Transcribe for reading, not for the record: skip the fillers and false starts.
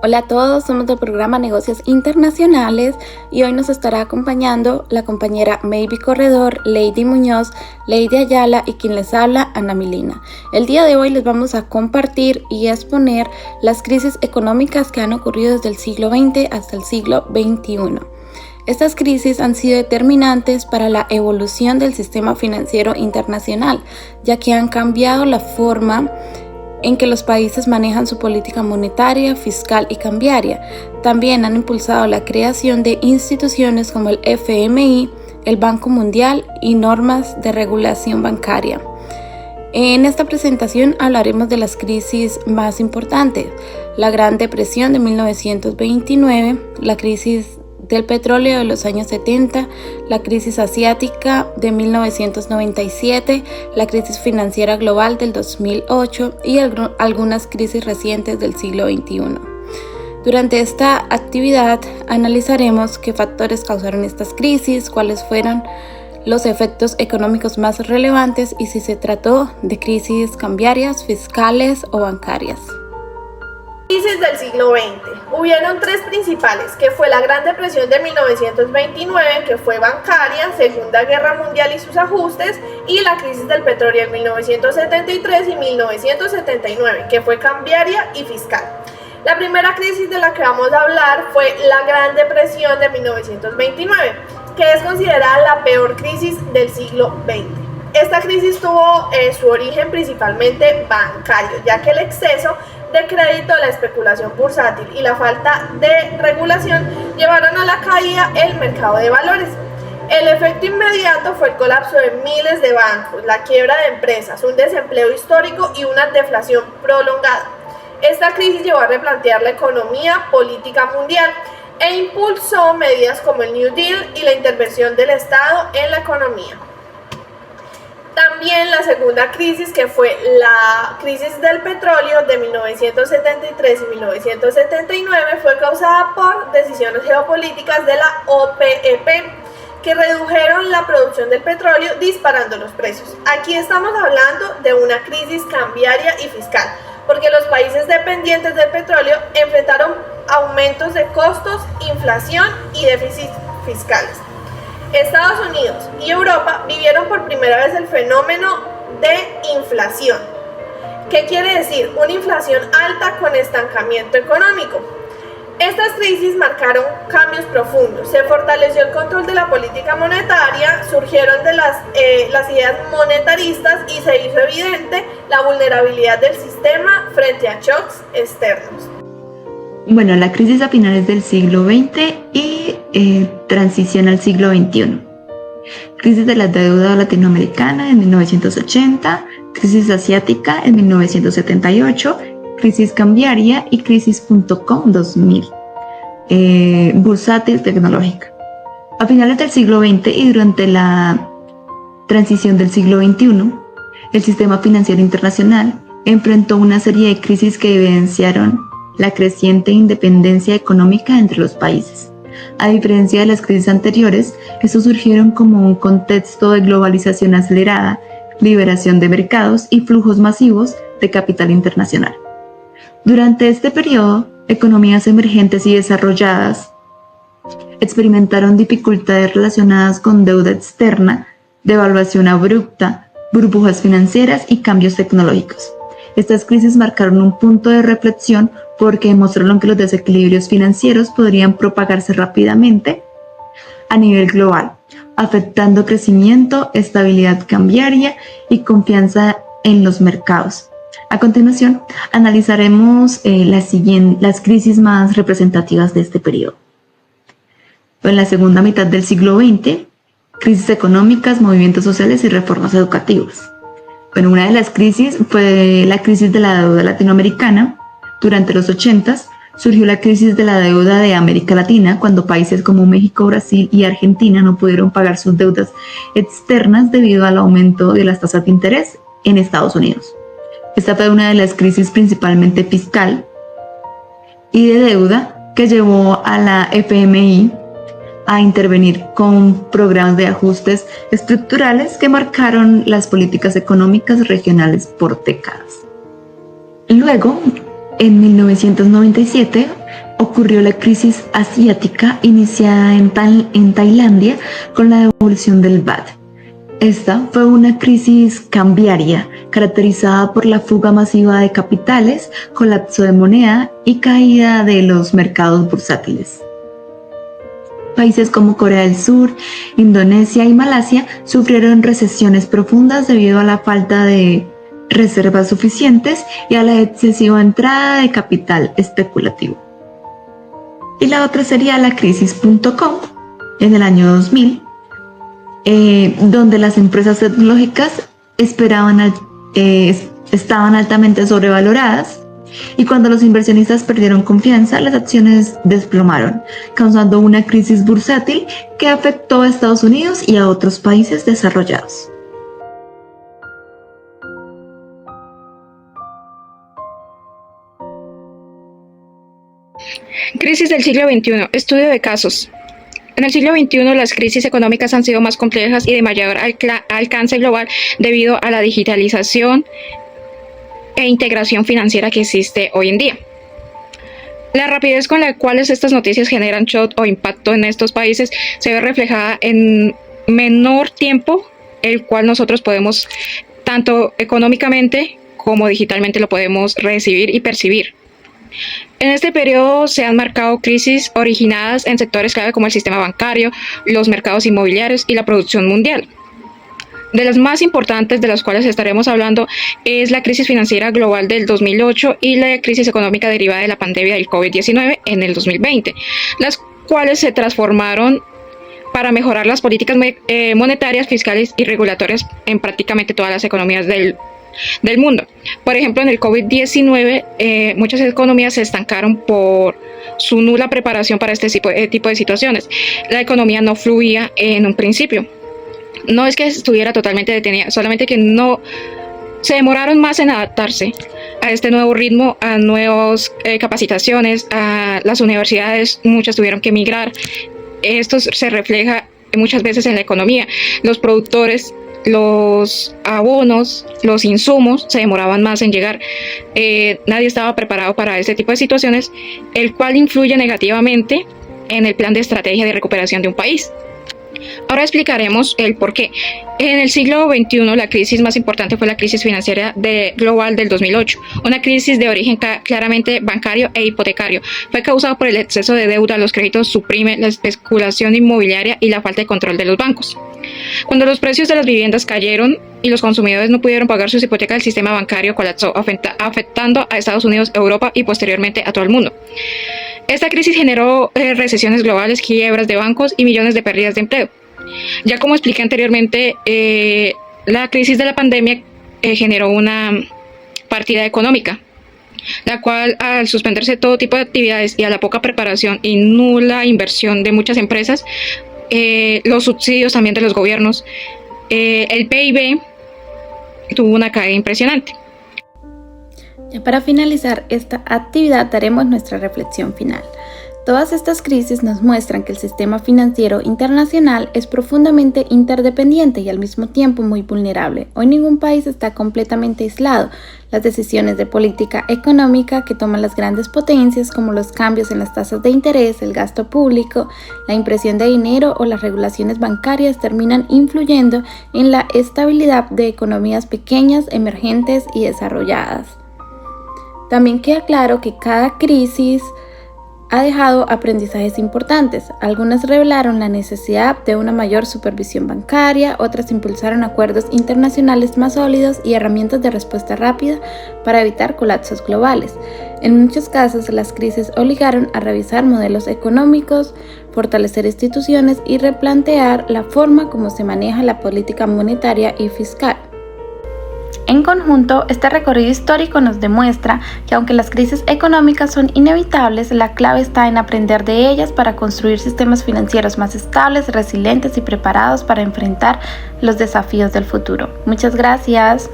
Hola a todos, somos del programa Negocios Internacionales y hoy nos estará acompañando la compañera Maybe Corredor, Lady Muñoz, Lady Ayala y quien les habla, Ana Milena. El día de hoy les vamos a compartir y exponer las crisis económicas que han ocurrido desde el siglo XX hasta el siglo XXI. Estas crisis han sido determinantes para la evolución del sistema financiero internacional, ya que han cambiado la forma en que los países manejan su política monetaria, fiscal y cambiaria. También han impulsado la creación de instituciones como el FMI, el Banco Mundial y normas de regulación bancaria. En esta presentación hablaremos de las crisis más importantes: la Gran Depresión de 1929, la crisis del petróleo de los años 70, la crisis asiática de 1997, la crisis financiera global del 2008 y algunas crisis recientes del siglo XXI. Durante esta actividad analizaremos qué factores causaron estas crisis, cuáles fueron los efectos económicos más relevantes y si se trató de crisis cambiarias, fiscales o bancarias. Crisis del siglo XX. Hubieron tres principales, que fue la Gran Depresión de 1929, que fue bancaria, Segunda Guerra Mundial y sus ajustes, y la crisis del petróleo en 1973 y 1979, que fue cambiaria y fiscal. La primera crisis de la que vamos a hablar fue la Gran Depresión de 1929, que es considerada la peor crisis del siglo XX. Esta crisis tuvo su origen principalmente bancario, ya que el exceso de crédito, la especulación bursátil y la falta de regulación llevaron a la caída el mercado de valores. El efecto inmediato fue el colapso de miles de bancos, la quiebra de empresas, un desempleo histórico y una deflación prolongada. Esta crisis llevó a replantear la economía política mundial e impulsó medidas como el New Deal y la intervención del Estado en la economía. También la segunda crisis, que fue la crisis del petróleo de 1973 y 1979, fue causada por decisiones geopolíticas de la OPEP, que redujeron la producción del petróleo disparando los precios. Aquí estamos hablando de una crisis cambiaria y fiscal, porque los países dependientes del petróleo enfrentaron aumentos de costos, inflación y déficits fiscales. Estados Unidos y Europa vivieron por primera vez el fenómeno de inflación. ¿Qué quiere decir? Una inflación alta con estancamiento económico. Estas crisis marcaron cambios profundos. Se fortaleció el control de la política monetaria, surgieron de las ideas monetaristas y se hizo evidente la vulnerabilidad del sistema frente a shocks externos. Bueno, la crisis a finales del siglo XX y transición al siglo XXI. Crisis de la deuda latinoamericana en 1980, crisis asiática en 1978, crisis cambiaria y crisis.com 2000, bursátil tecnológica. A finales del siglo XX y durante la transición del siglo XXI, el sistema financiero internacional enfrentó una serie de crisis que evidenciaron la creciente independencia económica entre los países. A diferencia de las crisis anteriores, estos surgieron como un contexto de globalización acelerada, liberación de mercados y flujos masivos de capital internacional. Durante este periodo, economías emergentes y desarrolladas experimentaron dificultades relacionadas con deuda externa, devaluación abrupta, burbujas financieras y cambios tecnológicos. Estas crisis marcaron un punto de reflexión porque demostraron que los desequilibrios financieros podrían propagarse rápidamente a nivel global, afectando crecimiento, estabilidad cambiaria y confianza en los mercados. A continuación, analizaremos las crisis más representativas de este periodo. En la segunda mitad del siglo XX, crisis económicas, movimientos sociales y reformas educativas. Bueno, una de las crisis fue la crisis de la deuda latinoamericana. Durante los 80s surgió la crisis de la deuda de América Latina, cuando países como México, Brasil y Argentina no pudieron pagar sus deudas externas debido al aumento de las tasas de interés en Estados Unidos. Esta fue una de las crisis principalmente fiscal y de deuda que llevó a la FMI a intervenir con programas de ajustes estructurales que marcaron las políticas económicas regionales por décadas. Luego, En 1997 ocurrió la crisis asiática iniciada en Tailandia con la devolución del baht. Esta fue una crisis cambiaria caracterizada por la fuga masiva de capitales, colapso de moneda y caída de los mercados bursátiles. Países como Corea del Sur, Indonesia y Malasia sufrieron recesiones profundas debido a la falta de reservas suficientes y a la excesiva entrada de capital especulativo. Y la otra sería la crisis.com en el año 2000, donde las empresas tecnológicas estaban altamente sobrevaloradas, y cuando los inversionistas perdieron confianza, las acciones desplomaron, causando una crisis bursátil que afectó a Estados Unidos y a otros países desarrollados. Crisis del siglo XXI. Estudio de casos. En el siglo XXI las crisis económicas han sido más complejas y de mayor alcance global debido a la digitalización e integración financiera que existe hoy en día. La rapidez con la cual estas noticias generan shock o impacto en estos países se ve reflejada en menor tiempo, el cual nosotros podemos, tanto económicamente como digitalmente, lo podemos recibir y percibir. En este periodo se han marcado crisis originadas en sectores clave como el sistema bancario, los mercados inmobiliarios y la producción mundial. De las más importantes de las cuales estaremos hablando es la crisis financiera global del 2008 y la crisis económica derivada de la pandemia del COVID-19 en el 2020, las cuales se transformaron para mejorar las políticas monetarias, fiscales y regulatorias en prácticamente todas las economías del mundo. Por ejemplo, en el COVID-19 muchas economías se estancaron por su nula preparación para este tipo de situaciones. La economía no fluía en un principio. No es que estuviera totalmente detenida, solamente que no se demoraron más en adaptarse a este nuevo ritmo, a nuevas capacitaciones, a las universidades, muchas tuvieron que emigrar. Esto se refleja muchas veces en la economía. Los productores, los abonos, los insumos se demoraban más en llegar. Nadie estaba preparado para este tipo de situaciones, el cual influye negativamente en el plan de estrategia de recuperación de un país. Ahora explicaremos el por qué. En el siglo XXI la crisis más importante fue la crisis financiera global del 2008, una crisis de origen claramente bancario e hipotecario. Fue causada por el exceso de deuda, los créditos suprime, la especulación inmobiliaria y la falta de control de los bancos. Cuando los precios de las viviendas cayeron y los consumidores no pudieron pagar sus hipotecas, el sistema bancario colapsó, afectando a Estados Unidos, Europa y posteriormente a todo el mundo. Esta crisis generó recesiones globales, quiebras de bancos y millones de pérdidas de empleo. Ya como expliqué anteriormente, la crisis de la pandemia generó una partida económica, la cual, al suspenderse todo tipo de actividades y a la poca preparación y nula inversión de muchas empresas, los subsidios también de los gobiernos, el PIB tuvo una caída impresionante. Ya para finalizar esta actividad daremos nuestra reflexión final. Todas estas crisis nos muestran que el sistema financiero internacional es profundamente interdependiente y al mismo tiempo muy vulnerable. Hoy ningún país está completamente aislado. Las decisiones de política económica que toman las grandes potencias, como los cambios en las tasas de interés, el gasto público, la impresión de dinero o las regulaciones bancarias, terminan influyendo en la estabilidad de economías pequeñas, emergentes y desarrolladas. También queda claro que cada crisis ha dejado aprendizajes importantes. Algunas revelaron la necesidad de una mayor supervisión bancaria, otras impulsaron acuerdos internacionales más sólidos y herramientas de respuesta rápida para evitar colapsos globales. En muchos casos, las crisis obligaron a revisar modelos económicos, fortalecer instituciones y replantear la forma como se maneja la política monetaria y fiscal. En conjunto, este recorrido histórico nos demuestra que aunque las crisis económicas son inevitables, la clave está en aprender de ellas para construir sistemas financieros más estables, resilientes y preparados para enfrentar los desafíos del futuro. Muchas gracias.